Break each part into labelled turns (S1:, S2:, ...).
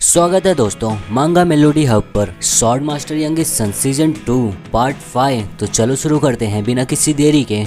S1: स्वागत है दोस्तों मांगा मेलोडी हब पर sword master young son season 2 part 5। तो चलो शुरू करते हैं बिना किसी देरी के।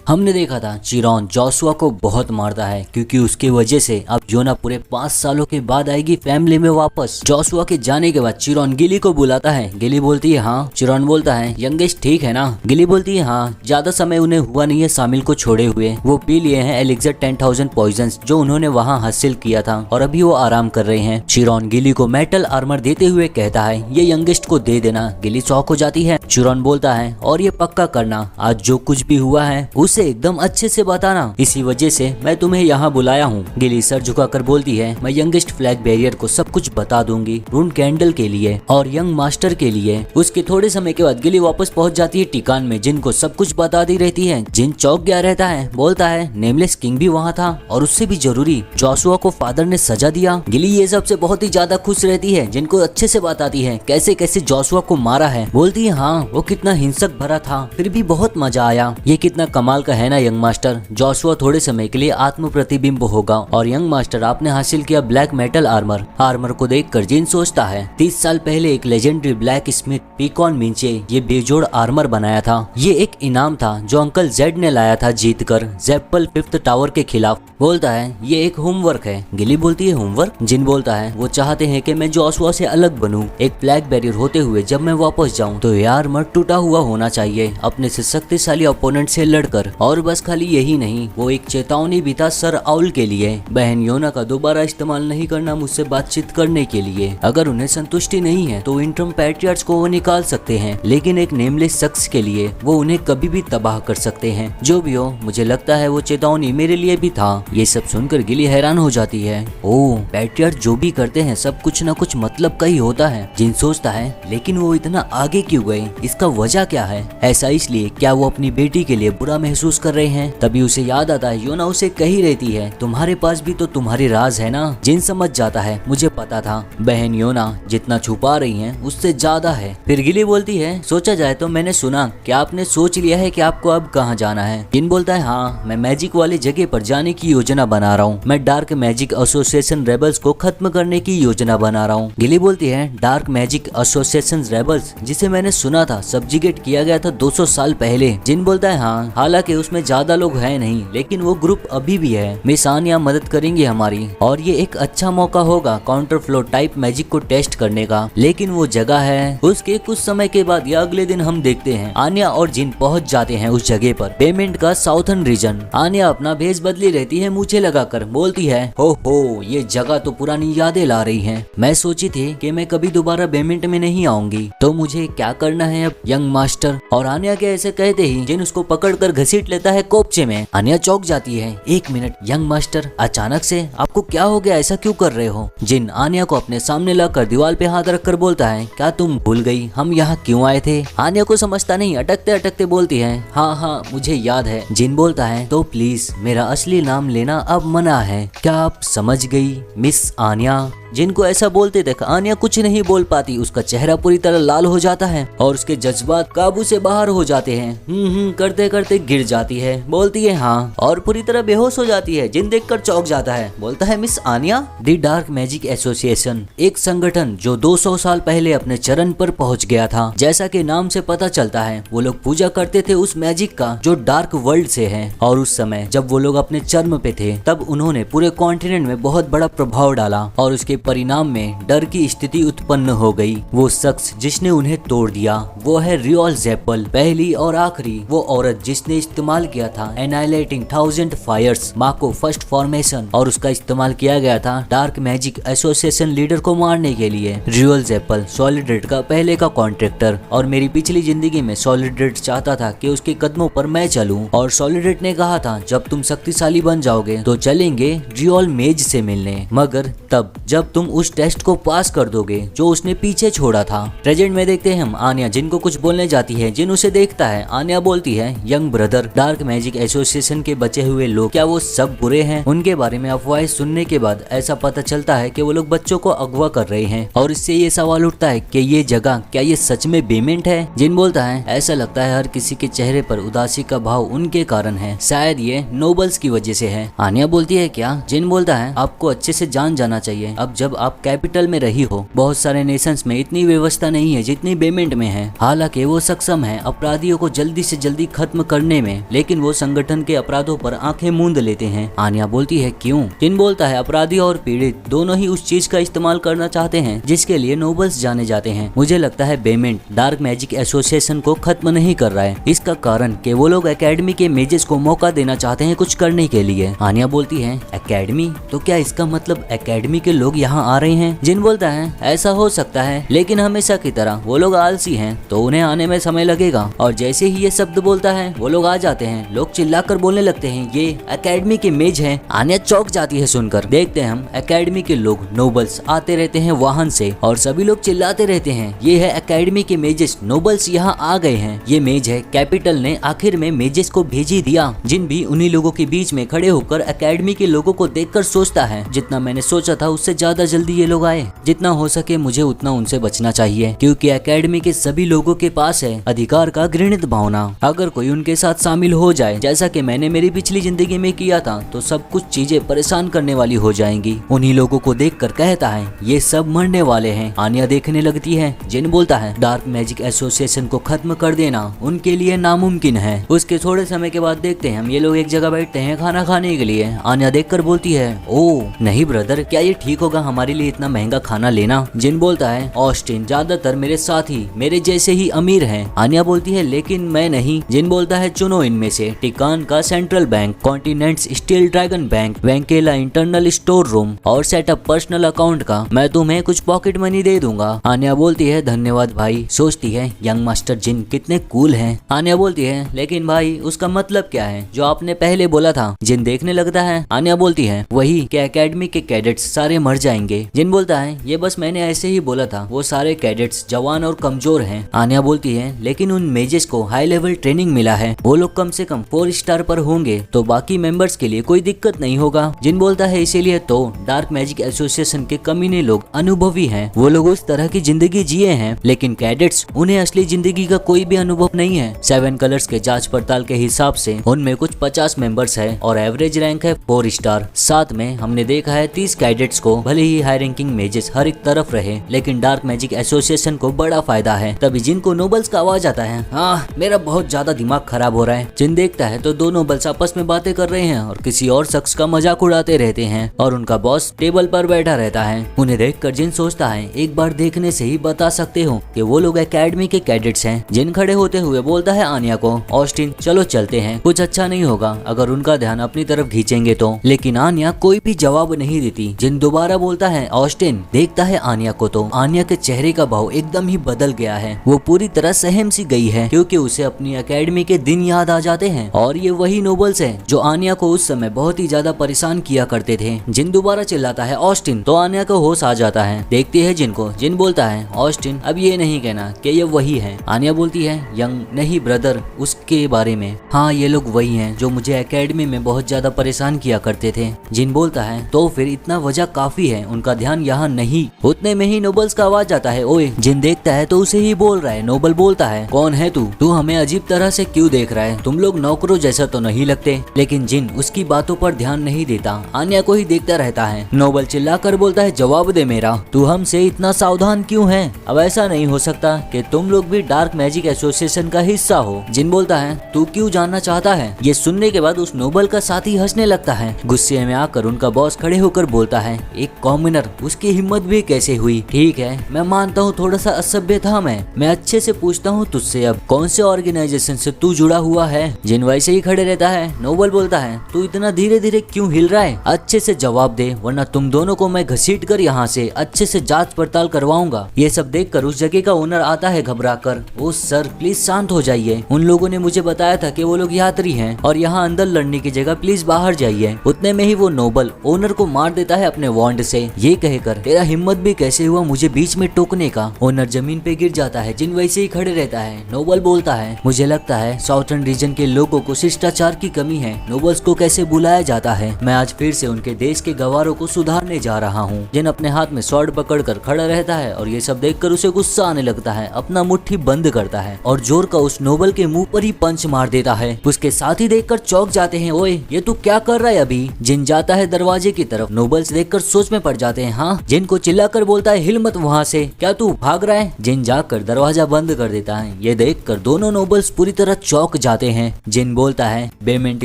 S1: हमने देखा था चिरॉन जोशुआ को बहुत मारता है क्योंकि उसकी वजह से अब योना पूरे 5 सालों के बाद आएगी फैमिली में वापस। जोशुआ के जाने के बाद चिरॉन गिली को बुलाता है। गिली बोलती है हाँ। चिरॉन बोलता है यंगेस्ट ठीक है ना। गिली बोलती है हाँ, ज्यादा समय उन्हें हुआ नहीं है शामिल को छोड़े हुए। वो पी लिए हैं एलिक्सर 10,000 पॉइजन जो उन्होंने वहाँ हासिल किया था और अभी वो आराम कर रहे हैं। चिरॉन गिली को मेटल आर्मर देते हुए कहता है ये यंगेस्ट को दे देना। गिली शॉक हो जाती है। चिरॉन बोलता है और ये पक्का करना आज जो कुछ भी हुआ है उसे एकदम अच्छे से बताना, इसी वजह से मैं तुम्हें यहाँ बुलाया हूँ। गिली सर झुकाकर बोलती है मैं यंगेस्ट फ्लैग बैरियर को सब कुछ बता दूंगी, रून कैंडल के लिए और यंग मास्टर के लिए। उसके थोड़े समय के बाद गिली वापस पहुँच जाती है टिकान में, जिनको सब कुछ बताती रहती है। जिन चौक गया रहता है, बोलता है नेमलेस किंग भी वहाँ था और उससे भी जरूरी जोशुआ को फादर ने सजा दिया। गिली ये सब से बहुत ही ज्यादा खुश रहती है, जिनको अच्छे से बताती है कैसे कैसे जोशुआ को मारा है। बोलती है हाँ वो कितना हिंसक भरा था, फिर भी बहुत मजा आया। ये कितना कमाल का है ना यंग मास्टर। जोशुआ थोड़े समय के लिए आत्म प्रतिबिंब होगा और यंग मास्टर आपने हासिल किया ब्लैक मेटल आर्मर को देखकर जिन सोचता है 30 साल पहले एक लेजेंडरी ब्लैक स्मिथ पीकॉन मिंचे ये बेजोड़ आर्मर बनाया था। ये एक इनाम था जो अंकल जेड ने लाया था जीतकर जेप्पल 5th टावर के खिलाफ। बोलता है ये एक होमवर्क है। गिली बोलती है होमवर्क। जिन बोलता है वो चाहते हैं कि मैं जोशुआ से अलग बनूं, एक ब्लैक बैरियर होते हुए जब मैं वापस जाऊं तो ये आर्मर टूटा हुआ होना चाहिए अपने से शक्तिशाली ओपोनेंट से लड़कर। और बस खाली यही नहीं, वो एक चेतावनी भी था सर आउल के लिए, बहन योना का दोबारा इस्तेमाल नहीं करना मुझसे बातचीत करने के लिए। अगर उन्हें संतुष्टि नहीं है तो इंटरम पैट्रियर्ट्स को वो निकाल सकते हैं, लेकिन एक नेमलेस शख्स के लिए वो उन्हें कभी भी तबाह कर सकते हैं। जो भी हो मुझे लगता है वो चेतावनी मेरे लिए भी था। ये सब सुनकर गिली हैरान हो जाती है। ओह पैट्रियर्ट जो भी करते हैं सब कुछ न कुछ मतलब का ही होता है। जिन सोचता है लेकिन वो इतना आगे क्यों गए, इसका वजह क्या है? ऐसा इसलिए क्या वो अपनी बेटी के लिए बुरा महसूस कर रहे हैं? तभी उसे याद आता है योना उसे कही रहती है तुम्हारे पास भी तो तुम्हारे राज है ना। जिन समझ जाता है मुझे पता था बहन योना जितना छुपा रही हैं उससे ज्यादा है। फिर गिली बोलती है सोचा जाए तो मैंने सुना क्या आपने सोच लिया है कि आपको अब कहाँ जाना है? जिन बोलता है हाँ मैं मैजिक वाली जगह पर जाने की योजना बना रहा हूँ। मैं डार्क मैजिक एसोसिएशन रेबल्स को खत्म करने की योजना बना रहा हूँ। गिली बोलती है डार्क मैजिक एसोसिएशन रेबल्स जिसे मैंने सुना था सब्जिगेट किया गया था 200 साल पहले। जिन बोलता है हाँ हालांकि उसमें ज्यादा लोग हैं नहीं, लेकिन वो ग्रुप अभी भी है। मिस आनिया मदद करेंगी हमारी और ये एक अच्छा मौका होगा काउंटर फ्लो टाइप मैजिक को टेस्ट करने का। लेकिन वो जगह है। उसके कुछ समय के बाद या अगले दिन हम देखते हैं आनिया और जिन पहुंच जाते हैं उस जगह पर, पेमेंट का साउथर्न रीजन। आनिया अपना भेष बदली रहती है मूछें लगाकर। बोलती है हो ये जगह तो पुरानी यादें ला रही है। मैं सोची थी कि मैं कभी दोबारा पेमेंट में नहीं आऊंगी, तो मुझे क्या करना है अब यंग मास्टर? और आनिया के ऐसे कहते ही जिन उसको पकड़ कर घसीट लेता है कोपचे में। आनिया चौंक जाती है। एक मिनट यंग मास्टर, अचानक से आपको क्या हो गया, ऐसा क्यों कर रहे हो? जिन आनिया को अपने सामने लाकर दीवार पे हाथ रखकर बोलता है क्या तुम भूल गई हम यहाँ क्यों आए थे? आनिया को समझता नहीं, अटकते अटकते बोलती है हाँ मुझे याद है। जिन बोलता है तो प्लीज मेरा असली नाम लेना अब मना है। क्या आप समझ गई मिस आनिया? जिनको ऐसा बोलते देख आनिया कुछ नहीं बोल पाती। उसका चेहरा पूरी तरह लाल हो जाता है और उसके जज्बात काबू से बाहर हो जाते हैं। करते करते गिर जाती है। बोलती है हाँ और पूरी तरह बेहोश हो जाती है। जिन देखकर चौंक जाता है। बोलता है miss आनिया? The Dark magic association एक संगठन जो 200 साल पहले अपने चरण पर पहुंच गया था। जैसा कि नाम से पता चलता है वो लोग पूजा करते थे उस मैजिक का जो डार्क वर्ल्ड से है। और उस समय जब वो लोग अपने चरम पे थे तब उन्होंने पूरे कॉन्टिनेंट में बहुत बड़ा प्रभाव डाला और उसके परिणाम में डर की स्थिति उत्पन्न हो गई। वो शख्स जिसने उन्हें तोड़ दिया वो है रियोल जेप्पल, पहली और आखिरी वो औरत जिसने इस्तेमाल किया था एनाइलेटिंग 1000 फायर्स माको फर्स्ट फॉर्मेशन, और उसका इस्तेमाल किया गया था डार्क मैजिक एसोसिएशन लीडर को मारने के लिए। रियोल जेप्पल सॉलिड का पहले का कॉन्ट्रैक्टर, और मेरी पिछली जिंदगी में सॉलिड चाहता था कि उसके कदमों पर मैं चलूं, और सॉलिड ने कहा था जब तुम शक्तिशाली बन जाओगे तो चलेंगे रियोल मेज से मिलने, मगर तब जब तुम उस टेस्ट को पास कर दोगे जो उसने पीछे छोड़ा था। प्रेजेंट में देखते हैं हम आनिया जिनको कुछ बोलने जाती है। जिन उसे देखता है। आनिया बोलती है young brother brother, dark magic association के बचे हुए लोग क्या वो सब बुरे हैं? उनके बारे में अफवाहें सुनने के बाद ऐसा पता चलता है कि वो लोग बच्चों को अगवा कर रहे हैं और इससे ये सवाल उठता है कि ये जगह क्या ये सच में बेमेंट है? जिन बोलता है ऐसा लगता है हर किसी के चेहरे पर उदासी का भाव उनके कारण है, शायद ये नोबल्स की वजह से है। आन्या बोलती है क्या? जिन बोलता है आपको अच्छे से जान जाना चाहिए, अब जब आप कैपिटल में रही हो बहुत सारे नेशंस में इतनी व्यवस्था नहीं है जितनी बेमेंट में है। हालांकि वो सक्षम है अपराधियों को जल्दी से जल्दी खत्म करने में, लेकिन वो संगठन के अपराधों पर आंखें मूंद लेते हैं। आन्या बोलती है क्यों? जिन बोलता है अपराधी और पीड़ित दोनों ही उस चीज का इस्तेमाल करना चाहते हैं जिसके लिए नोबल्स जाने जाते हैं। मुझे लगता है बेमेंट डार्क मैजिक एसोसिएशन को खत्म नहीं कर रहा है, इसका कारण कि वो लोग एकेडमी के मेजेस को मौका देना चाहते हैं कुछ करने के लिए। आन्या बोलती है एकेडमी? तो क्या इसका मतलब एकेडमी के लोग यहाँ आ रहे हैं? जिन बोलता है ऐसा हो सकता है, लेकिन हमेशा की तरह वो लोग आलसी हैं तो उन्हें आने में समय लगेगा। और जैसे ही ये शब्द बोलता है वो लोग आ जाते हैं। लोग चिल्लाकर बोलने लगते हैं ये एकेडमी के मेज हैं। आन्या चौंक जाती है सुनकर। देखते हैं हम एकेडमी के लोग नोबल्स आते रहते हैं वाहन से और सभी लोग चिल्लाते रहते हैं ये है एकेडमी के मेजेस, नोबल्स यहाँ आ गए हैं। ये मेज है, कैपिटल ने आखिर में मेजेस को भेज ही दिया। जिन भी उन्हीं लोगों के बीच में खड़े होकर एकेडमी के लोगों को देखकर सोचता है जितना मैंने सोचा था उससे ज्यादा जल्दी ये लोग आए। जितना हो सके मुझे उतना उनसे बचना चाहिए क्योंकि एकेडमी के सभी लोगों के पास है अधिकार का घृणित भावना। अगर कोई उनके साथ शामिल हो जाए जैसा कि मैंने मेरी पिछली जिंदगी में किया था तो सब कुछ चीजें परेशान करने वाली हो जाएंगी। उन्हीं लोगों को देखकर कहता है ये सब मरने वाले हैं। आन्या देखने लगती है। जिन बोलता है डार्क मैजिक एसोसिएशन को खत्म कर देना उनके लिए नामुमकिन है। उसके थोड़े समय के बाद देखते हैं हम ये लोग एक जगह बैठते हैं खाना खाने के लिए। आन्या देखकर बोलती है ओ नहीं ब्रदर, क्या ये ठीक होगा हमारे लिए इतना महंगा खाना लेना? जिन बोलता है ऑस्टिन ज्यादातर मेरे साथी मेरे जैसे ही अमीर हैं। आन्या बोलती है लेकिन मैं नहीं। जिन बोलता है चुनो इनमें से, टिकान का central bank, continents steel dragon bank, वेंकेला इंटरनल स्टोर रूम और सेटअप पर्सनल अकाउंट का मैं तुम्हें कुछ पॉकेट मनी दे दूंगा। आन्या बोलती है धन्यवाद भाई। सोचती है यंग मास्टर जिन कितने कूल हैं। आन्या बोलती है लेकिन भाई उसका मतलब क्या है जो आपने पहले बोला था? जिन देखने लगता है। आन्या बोलती है वही कि एकेडमी के कैडेट्स सारे मर जाएंगे। जिन बोलता है ये बस मैंने ऐसे ही बोला था, वो सारे कैडेट्स जवान और कमजोर हैं। आन्या बोलती है लेकिन उन मेजेस को हाई लेवल ट्रेनिंग मिला है, वो लोग कम से कम 4 स्टार पर होंगे तो बाकी मेंबर्स के लिए कोई दिक्कत नहीं होगा। जिन बोलता है इसीलिए तो डार्क मैजिक एसोसिएशन के कमीने लोग अनुभवी हैं, वो लोग उस तरह की जिंदगी जिए हैं, लेकिन कैडेट्स उन्हें असली जिंदगी का कोई भी अनुभव नहीं है। 7 कलर्स के जांच पड़ताल के हिसाब से उनमें कुछ 50 मेंबर्स है और एवरेज रैंक है 4 स्टार। साथ में हमने देखा है 30 कैडेट्स को भले ही हाई रैंकिंग मेजेस हर एक तरफ रहे, लेकिन डार्क मैजिक एसोसिएशन को बड़ा फायदा है। तभी जिन को नोबल्स का आवाज आता है हाँ मेरा बहुत ज्यादा दिमाग खराब हो रहा है। जिन देखता है तो 2 नोबल्स आपस में बातें कर रहे हैं और किसी और शख्स का मजाक उड़ाते रहते हैं और उनका बॉस टेबल पर बैठा रहता है। उन्हें देखकर जिन सोचता है एक बार देखने से ही बता सकते हो कि वो लोग एकेडमी के कैडेट्स हैं। जिन खड़े होते हुए बोलता है आन्या को ऑस्टिन चलो चलते हैं, कुछ अच्छा नहीं होगा अगर उनका ध्यान अपनी तरफ खींचेंगे तो। लेकिन आन्या कोई भी जवाब नहीं देती। जिन दोबारा बोलता है ऑस्टिन। देखता है आन्या को तो आन्या के चेहरे का भाव एकदम ही बदल गया है। वो पूरी तरह सहम सी गई है क्योंकि उसे अपनी एकेडमी के दिन याद आ जाते हैं और ये वही नोबल्स हैं जो आन्या को उस समय बहुत ही ज्यादा परेशान किया करते थे। जिन दोबारा चिल्लाता है ऑस्टिन तो आन्या को होश आ जाता है। देखती है जिन को। जिन बोलता है ऑस्टिन अब ये नहीं कहना कि ये वही है। आन्या बोलती है यंग नहीं ब्रदर, उसके बारे में। हाँ ये लोग वही हैं जो मुझे एकेडमी में बहुत ज्यादा परेशान किया करते थे। जिन बोलता है तो फिर इतना वजह काफी है, उनका ध्यान यहाँ नहीं। उतने में ही नोबल्स का आवाज आता है ओए। जिन देखता है तो उसे ही बोल रहा है। नोबल बोलता है कौन है तू हमें अजीब तरह से क्यों देख रहा है? तुम लोग नौकरों जैसा तो नहीं लगते। लेकिन जिन उसकी बातों पर ध्यान नहीं देता, आन्या को ही देखता रहता है। नोबल चिल्लाकर बोलता है जवाब दे मेरा, तू हमसे इतना सावधान क्यों है? अब ऐसा नहीं हो सकता कि तुम लोग भी डार्क मैजिक एसोसिएशन का हिस्सा हो। जिन बोलता है तू क्यों जानना चाहता है? ये सुनने के बाद उस नोबल का साथी हंसने लगता है। गुस्से में आकर उनका बॉस खड़े होकर बोलता है एक कॉमनर, उसकी हिम्मत भी कैसे हुई? ठीक है मैं मानता हूँ थोड़ा सा असभ्य था मैं अच्छे से पूछता हूँ तुझसे अब कौन से ऑर्गेनाइजेशन से तू जुड़ा हुआ है? जिन वैसे ही खड़े रहता है। नोबल बोलता है तू इतना धीरे धीरे क्यों हिल रहा है? अच्छे से जवाब दे वरना तुम दोनों को मैं घसीट कर यहाँ से अच्छे से जांच पड़ताल करवाऊंगा। ये सब देखकर उस जगह का ओनर आता है घबराकर। ओ सर प्लीज शांत हो जाइए, उन लोगों ने मुझे बताया था कि वो लोग यात्री हैं और यहाँ अंदर लड़ने की जगह प्लीज बाहर जाइए। उतने में ही वो नोबल ओनर को मार देता है अपने वॉन्ड से। ये कहकर तेरा हिम्मत भी कैसे हुआ मुझे बीच में टोकने का? ओनर जमीन पे गिर जाता है। जिन वैसे ही खड़े रहता है। नोबल बोलता है मुझे लगता है साउथर्न रीजन के लोगों को शिष्टाचार की कमी है, नोबल्स को कैसे बुलाया जाता है। मैं आज फिर से उनके देश के गवारों को सुधारने जा रहा हूँ। जिन अपने हाथ में स्वॉर्ड पकड़कर खड़ा रहता है और ये सब देखकर उसे गुस्सा आने लगता है, अपना मुट्ठी बंद करता है और जोर का उस नोबल के मुंह पर ही पंच मार देता है। उसके साथी देखकर चौंक जाते हैं, ओए ये तू क्या कर रहा है अभी। जिन जाता है दरवाजे की तरफ, नोबल्स देखकर सोच में पड़ जाते हैं। हाँ, जिन को चिल्लाकर बोलता है, हिल मत वहाँ से, क्या तू भाग रहा है। जिन जाकर दरवाजा बंद कर देता है। ये देखकर दोनों नोबल्स पूरी तरह चौंक जाते हैं। जिन बोलता है, बेमेंट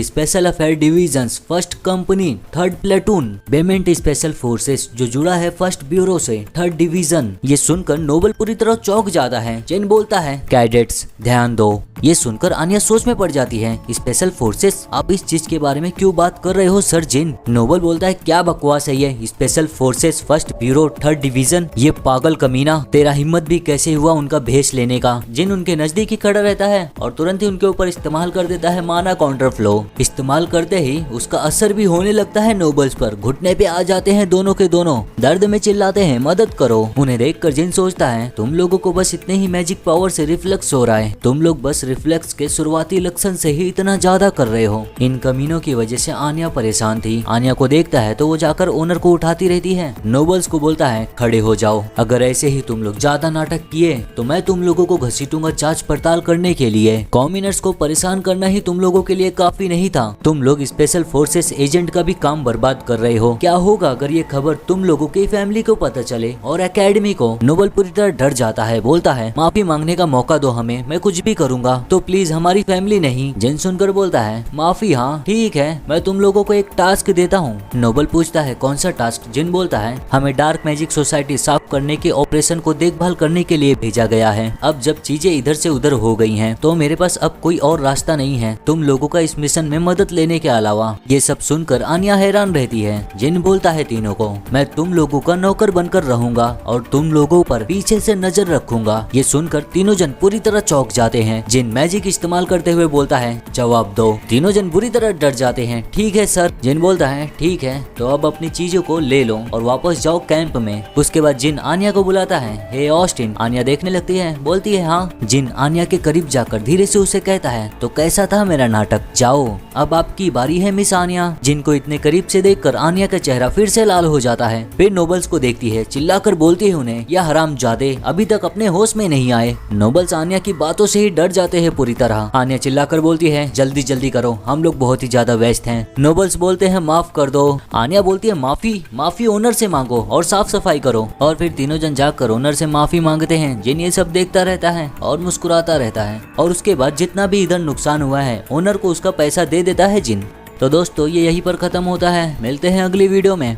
S1: special affair division first company third platoon, बेमेंट स्पेशल फोर्सेस जो जुड़ा है फर्स्ट ब्यूरो से थर्ड डिवीजन। ये सुनकर नोबल पूरी तरह चौंक जाता है। जिन बोलता है, कैडेट्स ध्यान दो। ये सुनकर आन्या सोच में पड़ जाती है, स्पेशल फोर्सेस, आप इस चीज के बारे में क्यों बात कर रहे हो सर जिन। नोबल बोलता है, क्या बकवास है ये, special forces first bureau third division, ये पागल कमीना, तेरा हिम्मत भी कैसे हुआ उनका भेष लेने का। जिन उनके नजदीक ही खड़ा रहता है और तुरंत ही उनके ऊपर इस्तेमाल कर देता है माना काउंटर फ्लो। इस्तेमाल करते ही उसका असर भी होने लगता है नोबल्स पर। घुटने पे आ जाते हैं दोनों के दोनों, दर्द में चिल्लाते हैं, मदद करो। उन्हें देखकर जिन सोचता है, तुम लोगों को बस इतने ही मैजिक पावर से रिफ्लेक्स हो रहा है, तुम लोग बस रिफ्लेक्स के शुरुआती लक्षण से ही इतना ज्यादा कर रहे हो। इन कमीनों की वजह से आन्या परेशान थी। आन्या को देखता है तो वो जाकर ओनर को उठाती रहती है। नोबल्स को बोलता है, खड़े हो जाओ, अगर ऐसे ही तुम लोग ज्यादा नाटक किए तो मैं तुम लोगों को घसीटूंगा जांच पड़ताल करने के लिए। कॉम्युनर्स को परेशान करना ही तुम लोगों के लिए काफी नहीं था, तुम लोग स्पेशल फोर्सेस एजेंट का भी काम बर्बाद कर रहे हो। क्या होगा अगर ये खबर तुम लोगों की फैमिली को पता चले और एकेडमी को। नोबल पूरी तरह डर जाता है, बोलता है, माफी मांगने का मौका दो हमें, मैं कुछ भी करूंगा तो प्लीज हमारी फैमिली नहीं। जिन सुनकर बोलता है, माफी, हाँ ठीक है, मैं तुम लोगों को एक टास्क देता हूँ। नोबल पूछता है, कौन सा टास्क। जिन बोलता है, हमें डार्क मैजिक सोसाइटी साफ करने के ऑपरेशन को देखभाल करने के लिए भेजा गया है। अब जब चीजें इधर से उधर हो गई हैं, तो मेरे पास अब कोई और रास्ता नहीं है तुम लोगों का इस मिशन में मदद लेने के अलावा। ये सब सुनकर आन्या हैरान रहती है। जिन बोलता है तीनों को, मैं तुम लोगों का नौकर बनकर रहूंगा और तुम लोगों पर पीछे से नजर रखूंगा। ये सुनकर तीनों जन पूरी तरह चौंक जाते हैं। जिन मैजिक इस्तेमाल करते हुए बोलता है, जवाब दो। तीनों जन बुरी तरह डर जाते हैं। ठीक है सर। जिन बोलता है, ठीक है तो अब अपनी चीजों को ले लो और वापस जाओ कैंप में। उसके बाद जिन आन्या को बुलाता है, हे ऑस्टिन। आन्या देखने लगती है, बोलती है, हाँ। जिन आन्या के करीब जाकर धीरे से उसे कहता है, तो कैसा था मेरा नाटक, जाओ अब आपकी बारी है मिस आन्या। जिन को इतने करीब से देखकर आन्या का चेहरा फिर से लाल हो जाता है। फिर नोबल्स को देखती है, चिल्लाकर बोलती है उन्हें, यह हरामजादे अभी तक अपने होश में नहीं आए। नोबल्स आन्या की बातों से ही डर जाते हैं पूरी तरह। आन्या चिल्लाकर बोलती है, जल्दी जल्दी करो, हम लोग बहुत ही ज्यादा व्यस्त हैं। नोबल्स बोलते हैं, माफ कर दो। आन्या बोलती है, माफी ओनर से मांगो और साफ सफाई करो। और फिर तीनों जन जाकर ओनर से माफी मांगते हैं। जिन ये सब देखता रहता है और मुस्कुराता रहता है और उसके बाद जितना भी इधर नुकसान हुआ है ओनर को उसका पैसा दे देता है जिन। तो दोस्तों ये यहीं पर खत्म होता है, मिलते हैं अगली वीडियो में।